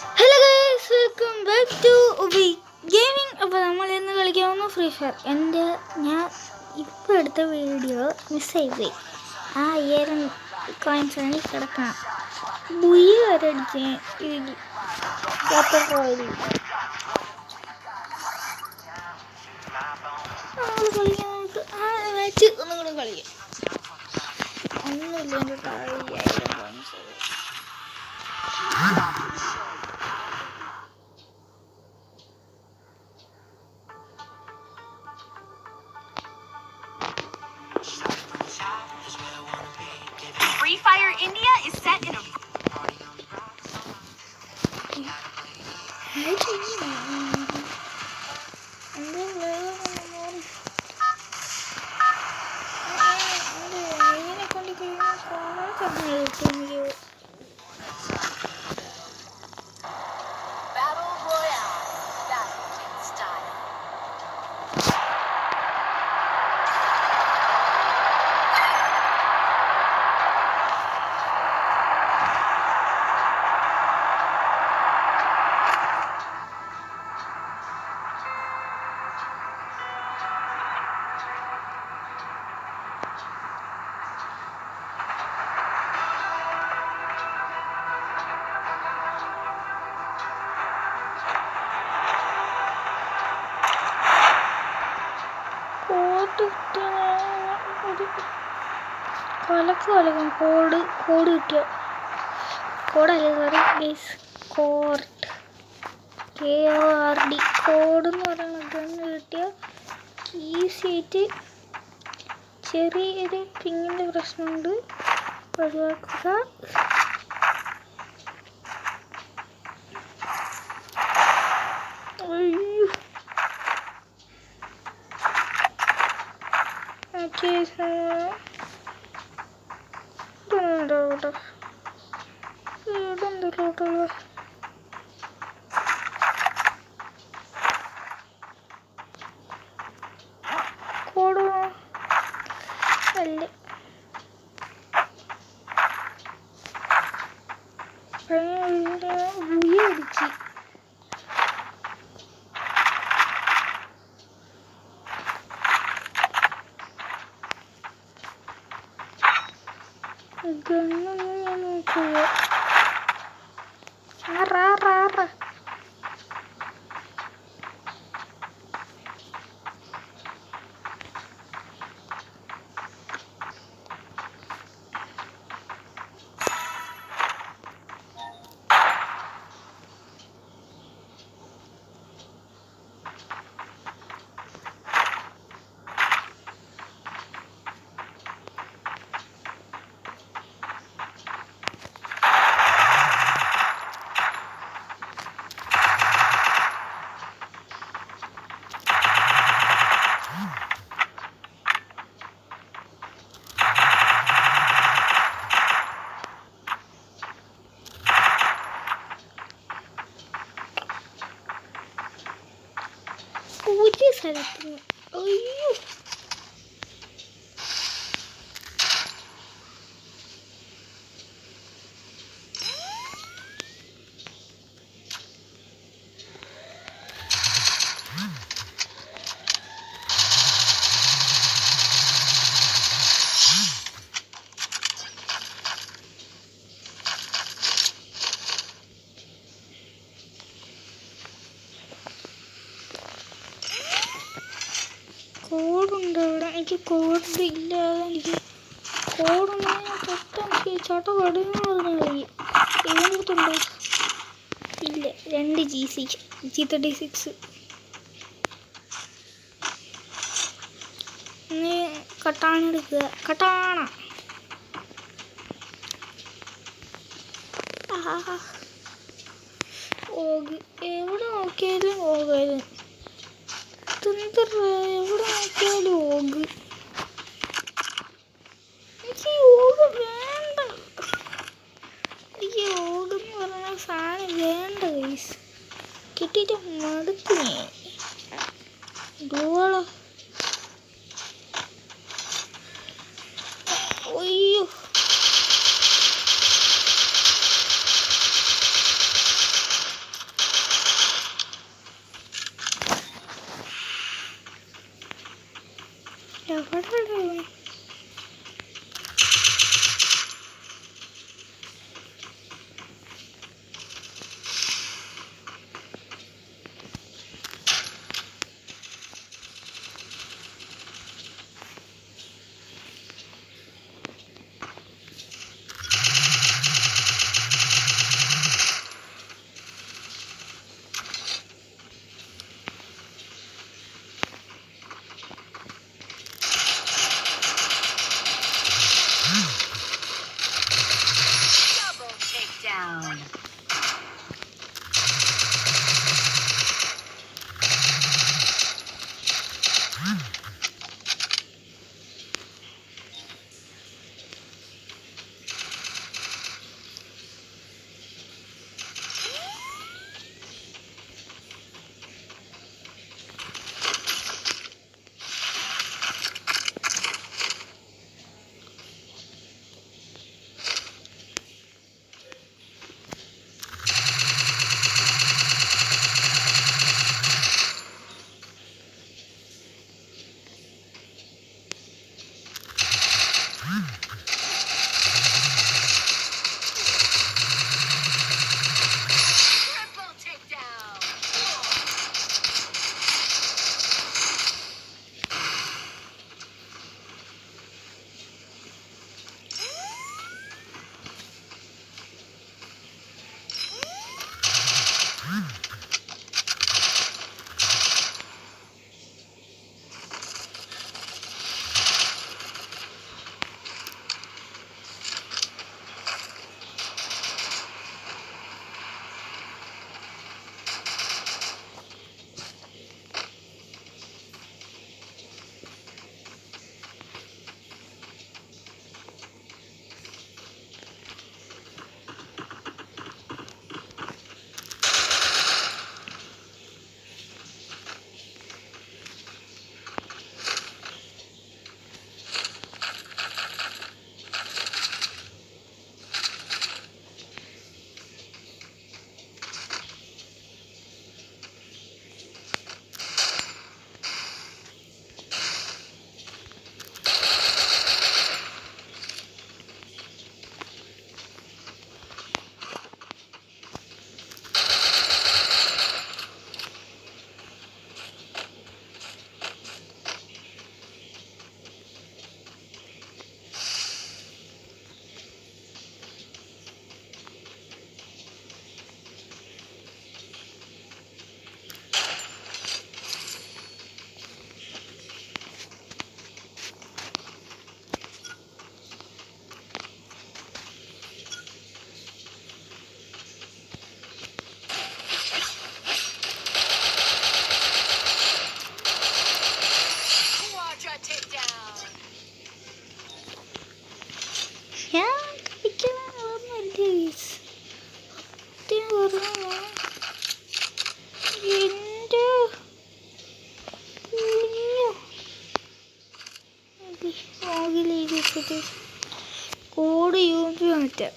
Hello guys, welcome back to Ubi gaming. അപ്പോൾ നമ്മൾ ഇന്ന് കളിക്കാവുന്ന ഫ്രീ ഫയർ. ഞാൻ ഇപ്പോൾ എടുത്ത വീഡിയോ മിസ്സായിപ്പോയി. ആ 1000 കോയിൻസാണ് കിടക്കണം. ബുയ്യ വരെ അടിച്ച് മാച്ച് ഒന്നും കൂടെ കളിക്കാം. ഒന്നുമില്ല എൻ്റെ താഴെ 1000 coins. Free Fire India is set in a Battle Royale, Battlefield style. കൊലക്കും കോഡ് കിട്ടിയ കോഡല്ലേ, sorry guys, court KORD code എന്ന് പറയുന്നത് കിട്ടിയ ഈസിയായിട്ട്. ചെറിയൊരു പിങ്ങിൻ്റെ പ്രശ്നമുണ്ട്, ഒഴിവാക്കുക. കോഡ് അല്ലേ അടിച്ച് ഗണ്ണൊന്നും ഞാൻ നോക്കുക. ഒരു സ്ഥലത്തിന് അയ്യോ കോഡുണ്ട് അവിടെ. എനിക്ക് കോഡ് ഇല്ലാതെ എനിക്ക് കോഡുണ്ടെങ്കിൽ തൊട്ടെനിക്ക് ചട്ട കടന്ന് പറഞ്ഞാൽ കഴിയും. ഇതിനടുത്തുണ്ടോ? ഇല്ല. 2 G36 ഇനി കട്ടാണ എടുക്കുക. കട്ടാണ ഓഗ് എവിടെ നോക്കിയാലും ഓകായിരുന്നു. എവിടെ നോക്കിയാലും ഓഗ്. എനിക്ക് ഓഗ് വേണ്ട. എനിക്ക് ഓഗെന്ന് പറഞ്ഞ സാധനം വേണ്ട ഗൈസ്. കിട്ടിയിട്ട് മടുത്തിനെ ഡോള. അയ്യോ Double takedown. Triple takedown. Quadra takedown. ഞാൻ കളിക്കാനൊന്നുമില്ല ഗൈസ്. സത്യം പറഞ്ഞാ എൻ്റെ ആകിലേക്ക് കോഡ് യൂസ് മാറ്റാം.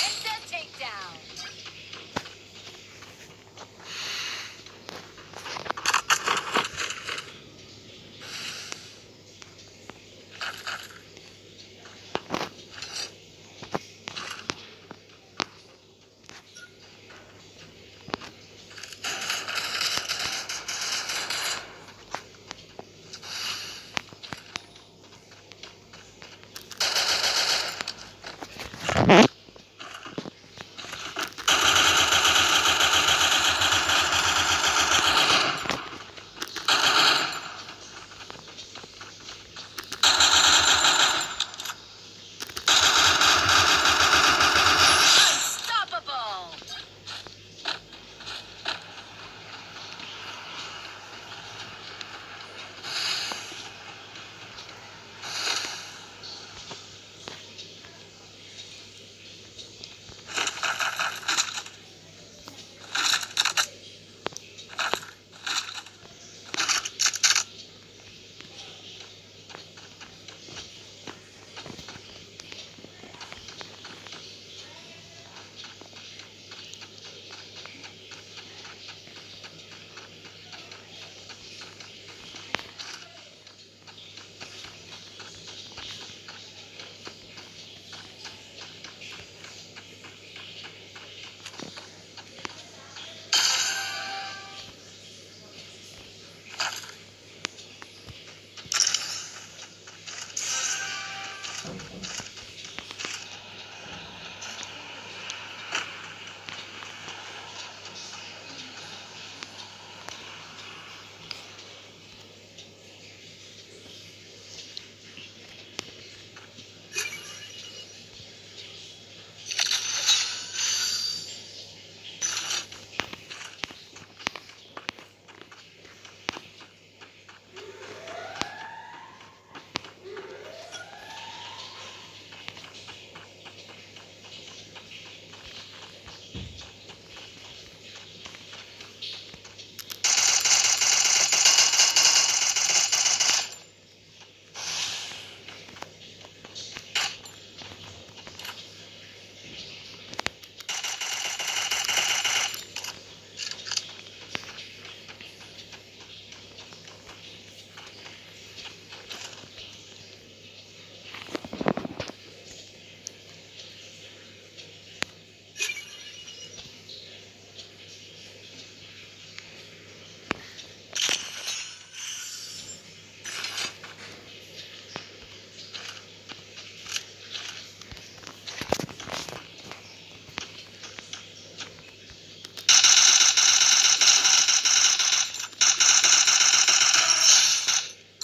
Instant takedown.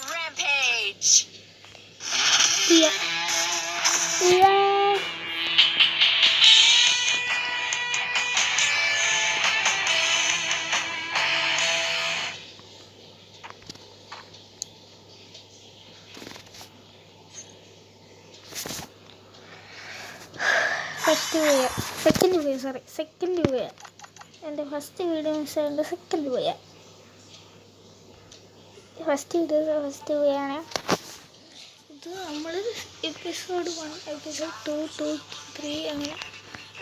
Rampage. Yeah. Yeah. Second പോയ എൻ്റെ ഫസ്റ്റ് വീഡിയോ മിസ്സായതുകൊണ്ട് സെക്കൻഡ് പോയ ഫസ്റ്റ് പോയാണ് ഇത്. നമ്മൾ എപ്പിസോഡ് 1 എപ്പിസോഡ് 2 2 3 അങ്ങനെ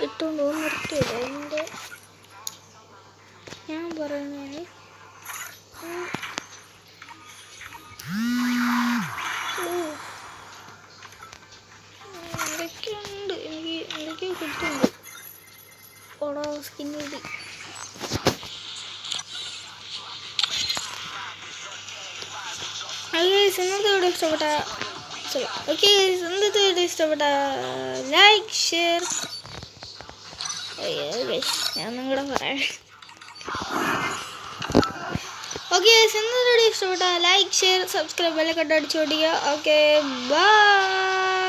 ഇട്ടുകൊണ്ട് നിർത്തിയില്ല. അതിൻ്റെ ഞാൻ പറയുന്നത് എന്തൊക്കെയുണ്ട്, എനിക്ക് എന്തൊക്കെയോ കിട്ടുന്നുണ്ട്. ഓടോ സ്കിൻ കിട്ടി. ഇന്നത്തെ വീഡിയോ ഇഷ്ടപ്പെട്ട ലൈക്ക് ഷെയർ, ഞാനും കൂടെ പറയാം. ഓക്കെ, ഇന്നത്തെ വീഡിയോ ഇഷ്ടപ്പെട്ട ലൈക്ക് ഷെയർ സബ്സ്ക്രൈബ് എല്ലാം കണ്ടടിച്ചോടിക്കുക. Okay, by.